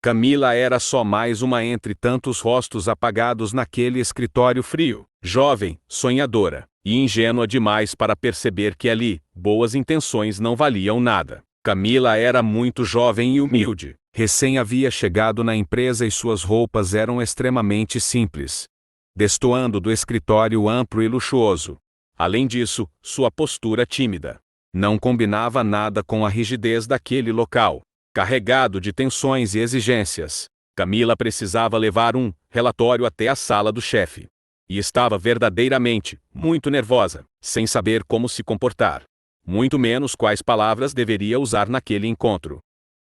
Camila era só mais uma entre tantos rostos apagados naquele escritório frio. Jovem, sonhadora e ingênua demais para perceber que ali, boas intenções não valiam nada. Camila era muito jovem e humilde. Recém havia chegado na empresa e suas roupas eram extremamente simples, destoando do escritório amplo e luxuoso. Além disso, sua postura tímida não combinava nada com a rigidez daquele local, carregado de tensões e exigências. Camila precisava levar um relatório até a sala do chefe. E estava verdadeiramente muito nervosa, sem saber como se comportar. Muito menos quais palavras deveria usar naquele encontro.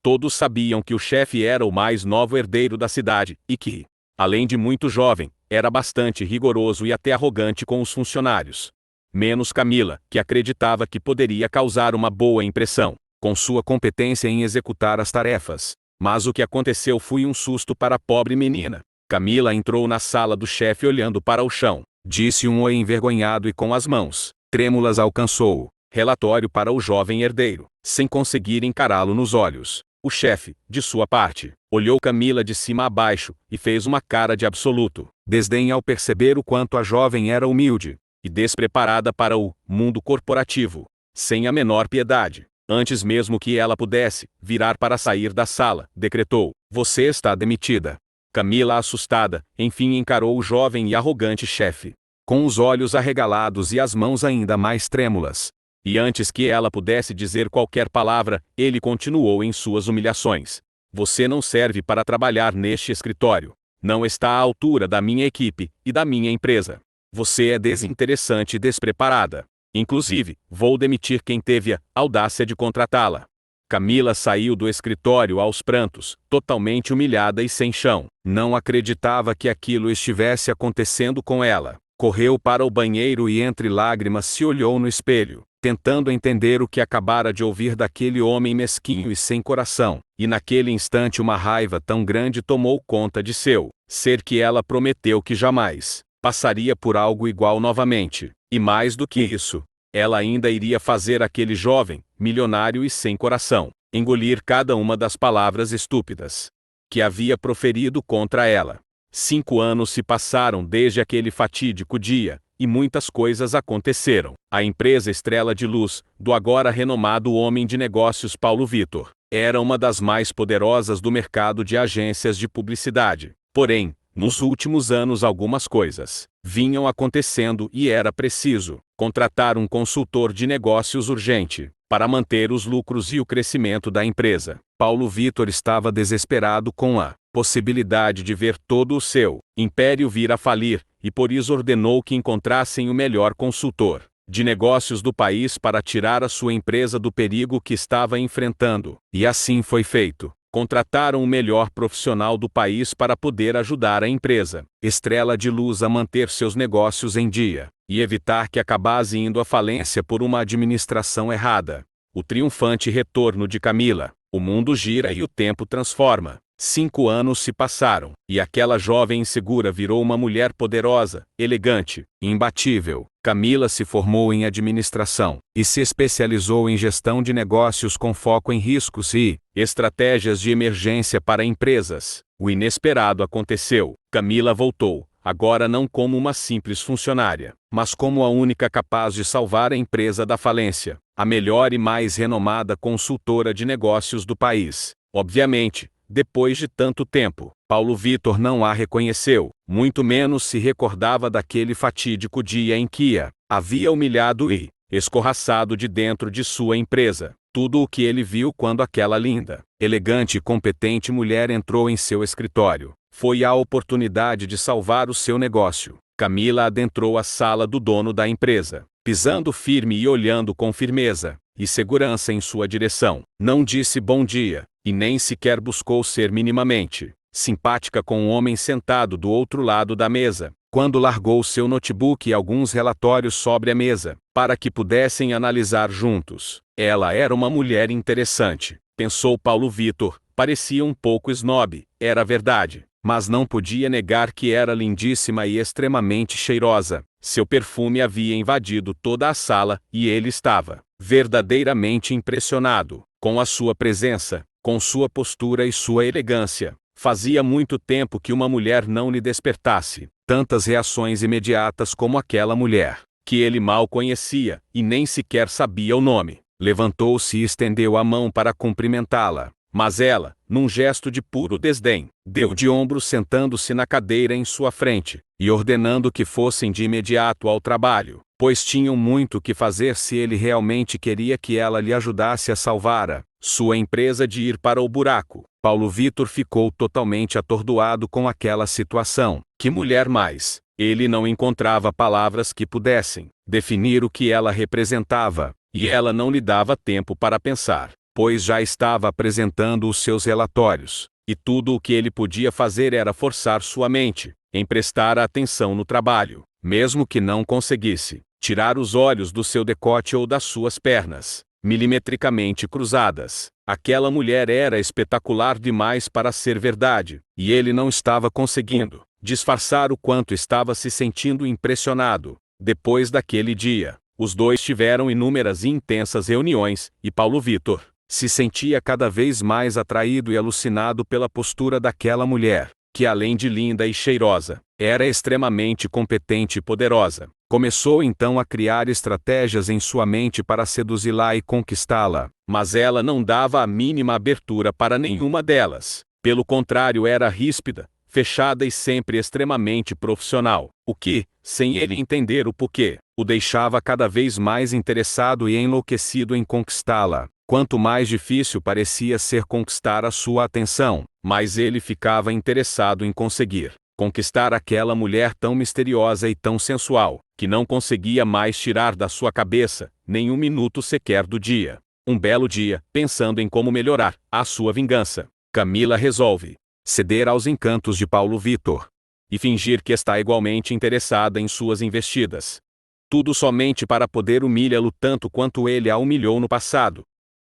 Todos sabiam que o chefe era o mais novo herdeiro da cidade e que, além de muito jovem, era bastante rigoroso e até arrogante com os funcionários. Menos Camila, que acreditava que poderia causar uma boa impressão, com sua competência em executar as tarefas. Mas o que aconteceu foi um susto para a pobre menina. Camila entrou na sala do chefe olhando para o chão. Disse um oi envergonhado e com as mãos trêmulas alcançou o relatório para o jovem herdeiro, sem conseguir encará-lo nos olhos. O chefe, de sua parte, olhou Camila de cima a baixo e fez uma cara de absoluto desdém ao perceber o quanto a jovem era humilde e despreparada para o mundo corporativo. Sem a menor piedade, antes mesmo que ela pudesse virar para sair da sala, decretou: "Você está demitida." Camila, assustada, enfim encarou o jovem e arrogante chefe, com os olhos arregalados e as mãos ainda mais trêmulas. E antes que ela pudesse dizer qualquer palavra, ele continuou em suas humilhações: "Você não serve para trabalhar neste escritório. Não está à altura da minha equipe e da minha empresa. Você é desinteressante e despreparada. Inclusive, vou demitir quem teve a audácia de contratá-la." Camila saiu do escritório aos prantos, totalmente humilhada e sem chão. Não acreditava que aquilo estivesse acontecendo com ela. Correu para o banheiro e entre lágrimas se olhou no espelho, tentando entender o que acabara de ouvir daquele homem mesquinho e sem coração. E naquele instante uma raiva tão grande tomou conta de seu ser que ela prometeu que jamais passaria por algo igual novamente. E mais do que isso, ela ainda iria fazer aquele jovem, milionário e sem coração, engolir cada uma das palavras estúpidas que havia proferido contra ela. 5 anos se passaram desde aquele fatídico dia, e muitas coisas aconteceram. A empresa Estrela de Luz, do agora renomado homem de negócios Paulo Vitor, era uma das mais poderosas do mercado de agências de publicidade. Porém, nos últimos anos algumas coisas vinham acontecendo e era preciso contratar um consultor de negócios urgente para manter os lucros e o crescimento da empresa. Paulo Vitor estava desesperado com a possibilidade de ver todo o seu império vir a falir, e por isso ordenou que encontrassem o melhor consultor de negócios do país para tirar a sua empresa do perigo que estava enfrentando. E assim foi feito. Contrataram o melhor profissional do país para poder ajudar a empresa Estrela de Luz a manter seus negócios em dia e evitar que acabasse indo à falência por uma administração errada. O triunfante retorno de Camila. O mundo gira e o tempo transforma. 5 anos se passaram, e aquela jovem insegura virou uma mulher poderosa, elegante, imbatível. Camila se formou em administração e se especializou em gestão de negócios com foco em riscos e estratégias de emergência para empresas. O inesperado aconteceu. Camila voltou, agora não como uma simples funcionária, mas como a única capaz de salvar a empresa da falência, a melhor e mais renomada consultora de negócios do país. Obviamente, depois de tanto tempo, Paulo Vitor não a reconheceu, muito menos se recordava daquele fatídico dia em que a havia humilhado e escorraçado de dentro de sua empresa. Tudo o que ele viu quando aquela linda, elegante e competente mulher entrou em seu escritório foi a oportunidade de salvar o seu negócio. Camila adentrou a sala do dono da empresa, pisando firme e olhando com firmeza e segurança em sua direção. Não disse bom dia, e nem sequer buscou ser minimamente simpática com o homem sentado do outro lado da mesa, quando largou seu notebook e alguns relatórios sobre a mesa, para que pudessem analisar juntos. Ela era uma mulher interessante, pensou Paulo Vitor, parecia um pouco snob, era verdade, mas não podia negar que era lindíssima e extremamente cheirosa. Seu perfume havia invadido toda a sala, e ele estava verdadeiramente impressionado com a sua presença, com sua postura e sua elegância. Fazia muito tempo que uma mulher não lhe despertasse tantas reações imediatas como aquela mulher, que ele mal conhecia e nem sequer sabia o nome. Levantou-se e estendeu a mão para cumprimentá-la, mas ela, num gesto de puro desdém, deu de ombros sentando-se na cadeira em sua frente, e ordenando que fossem de imediato ao trabalho, pois tinham muito que fazer se ele realmente queria que ela lhe ajudasse a salvar sua empresa de ir para o buraco. Paulo Vitor ficou totalmente atordoado com aquela situação. Que mulher mais! Ele não encontrava palavras que pudessem definir o que ela representava, e ela não lhe dava tempo para pensar, pois já estava apresentando os seus relatórios, e tudo o que ele podia fazer era forçar sua mente em prestar atenção no trabalho, mesmo que não conseguisse tirar os olhos do seu decote ou das suas pernas milimetricamente cruzadas. Aquela mulher era espetacular demais para ser verdade, e ele não estava conseguindo disfarçar o quanto estava se sentindo impressionado. Depois daquele dia, os dois tiveram inúmeras e intensas reuniões, e Paulo Vitor se sentia cada vez mais atraído e alucinado pela postura daquela mulher, que além de linda e cheirosa, era extremamente competente e poderosa. Começou então a criar estratégias em sua mente para seduzi-la e conquistá-la, mas ela não dava a mínima abertura para nenhuma delas. Pelo contrário, era ríspida, fechada e sempre extremamente profissional, o que, sem ele entender o porquê, o deixava cada vez mais interessado e enlouquecido em conquistá-la. Quanto mais difícil parecia ser conquistar a sua atenção, mais ele ficava interessado em conseguir conquistar aquela mulher tão misteriosa e tão sensual, que não conseguia mais tirar da sua cabeça nem um minuto sequer do dia. Um belo dia, pensando em como melhorar a sua vingança, Camila resolve ceder aos encantos de Paulo Vitor e fingir que está igualmente interessada em suas investidas. Tudo somente para poder humilhá-lo tanto quanto ele a humilhou no passado.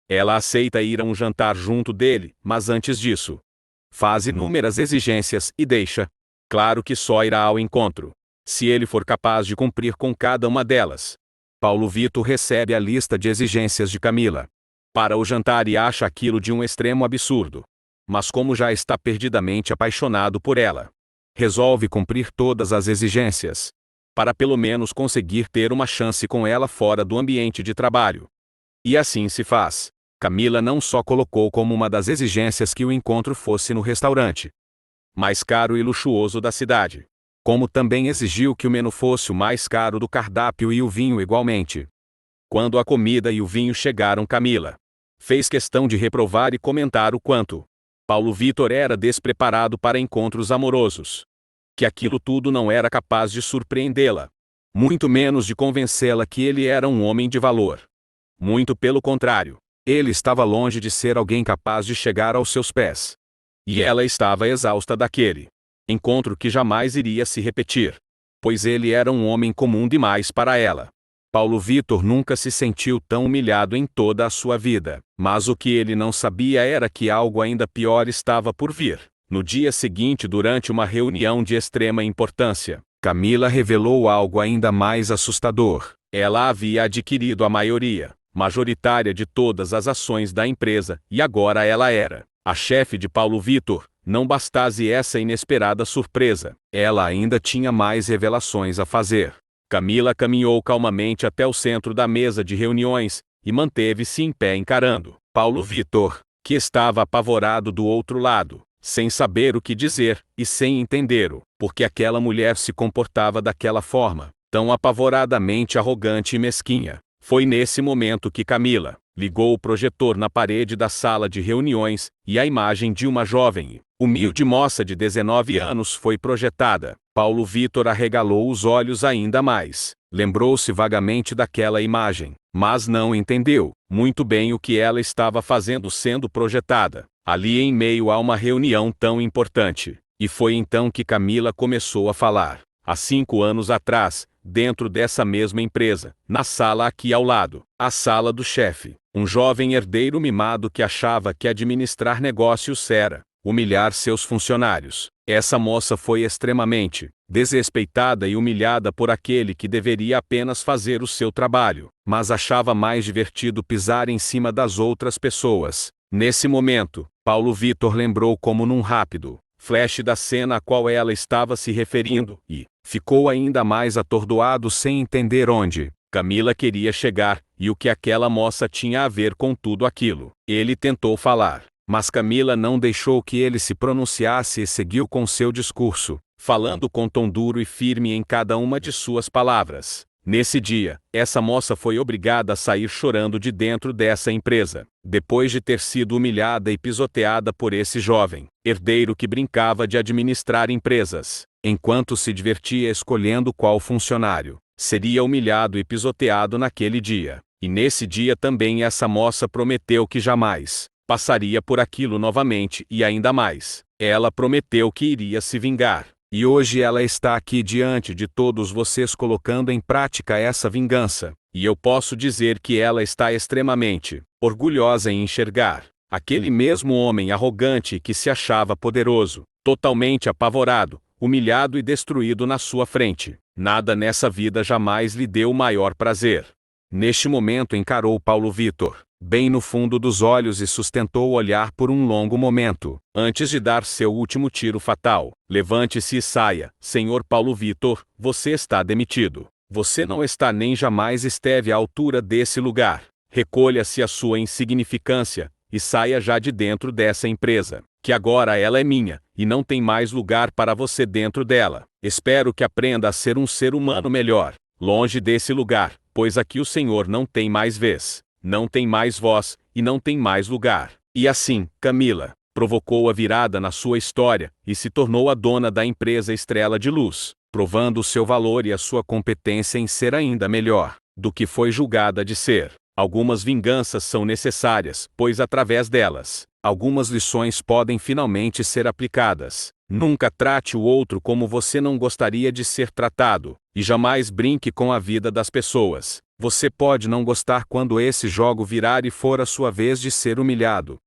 Ela aceita ir a um jantar junto dele, mas antes disso, faz inúmeras exigências e deixa claro que só irá ao encontro se ele for capaz de cumprir com cada uma delas. Paulo Vitor recebe a lista de exigências de Camila para o jantar e acha aquilo de um extremo absurdo. Mas como já está perdidamente apaixonado por ela, resolve cumprir todas as exigências, para pelo menos conseguir ter uma chance com ela fora do ambiente de trabalho. E assim se faz. Camila não só colocou como uma das exigências que o encontro fosse no restaurante mais caro e luxuoso da cidade, como também exigiu que o menu fosse o mais caro do cardápio e o vinho igualmente. Quando a comida e o vinho chegaram, Camila fez questão de reprovar e comentar o quanto Paulo Vitor era despreparado para encontros amorosos, que aquilo tudo não era capaz de surpreendê-la, muito menos de convencê-la que ele era um homem de valor. Muito pelo contrário, ele estava longe de ser alguém capaz de chegar aos seus pés. E ela estava exausta daquele encontro que jamais iria se repetir, pois ele era um homem comum demais para ela. Paulo Vitor nunca se sentiu tão humilhado em toda a sua vida, mas o que ele não sabia era que algo ainda pior estava por vir. No dia seguinte, durante uma reunião de extrema importância, Camila revelou algo ainda mais assustador. Ela havia adquirido a maioria majoritária de todas as ações da empresa, e agora ela era a chefe de Paulo Vitor. Não bastasse essa inesperada surpresa, ela ainda tinha mais revelações a fazer. Camila caminhou calmamente até o centro da mesa de reuniões e manteve-se em pé encarando Paulo Vitor, que estava apavorado do outro lado, sem saber o que dizer e sem entender por que aquela mulher se comportava daquela forma, tão apavoradamente arrogante e mesquinha. Foi nesse momento que Camila ligou o projetor na parede da sala de reuniões, e a imagem de uma jovem, humilde moça de 19 anos foi projetada. Paulo Vitor arregalou os olhos ainda mais. Lembrou-se vagamente daquela imagem, mas não entendeu muito bem o que ela estava fazendo sendo projetada ali em meio a uma reunião tão importante. E foi então que Camila começou a falar. Há 5 anos atrás, dentro dessa mesma empresa, na sala aqui ao lado, a sala do chefe, um jovem herdeiro mimado que achava que administrar negócios era humilhar seus funcionários. Essa moça foi extremamente desrespeitada e humilhada por aquele que deveria apenas fazer o seu trabalho, mas achava mais divertido pisar em cima das outras pessoas. Nesse momento, Paulo Vitor lembrou como num rápido flash da cena a qual ela estava se referindo, e ficou ainda mais atordoado sem entender onde Camila queria chegar, e o que aquela moça tinha a ver com tudo aquilo. Ele tentou falar, mas Camila não deixou que ele se pronunciasse e seguiu com seu discurso, falando com tom duro e firme em cada uma de suas palavras. Nesse dia, essa moça foi obrigada a sair chorando de dentro dessa empresa, depois de ter sido humilhada e pisoteada por esse jovem herdeiro que brincava de administrar empresas, enquanto se divertia escolhendo qual funcionário seria humilhado e pisoteado naquele dia. E nesse dia também essa moça prometeu que jamais passaria por aquilo novamente e ainda mais. Ela prometeu que iria se vingar. E hoje ela está aqui diante de todos vocês colocando em prática essa vingança. E eu posso dizer que ela está extremamente orgulhosa em enxergar aquele mesmo homem arrogante que se achava poderoso, totalmente apavorado, humilhado e destruído na sua frente. Nada nessa vida jamais lhe deu maior prazer. Neste momento encarou Paulo Vitor bem no fundo dos olhos e sustentou o olhar por um longo momento, antes de dar seu último tiro fatal. Levante-se e saia, senhor Paulo Vitor, você está demitido. Você não está nem jamais esteve à altura desse lugar. Recolha-se a sua insignificância, e saia já de dentro dessa empresa, que agora ela é minha, e não tem mais lugar para você dentro dela. Espero que aprenda a ser um ser humano melhor, longe desse lugar, pois aqui o senhor não tem mais vez. Não tem mais voz, e não tem mais lugar. E assim, Camila provocou a virada na sua história, e se tornou a dona da empresa Estrela de Luz, provando o seu valor e a sua competência em ser ainda melhor do que foi julgada de ser. Algumas vinganças são necessárias, pois através delas, algumas lições podem finalmente ser aplicadas. Nunca trate o outro como você não gostaria de ser tratado, e jamais brinque com a vida das pessoas. Você pode não gostar quando esse jogo virar e for a sua vez de ser humilhado,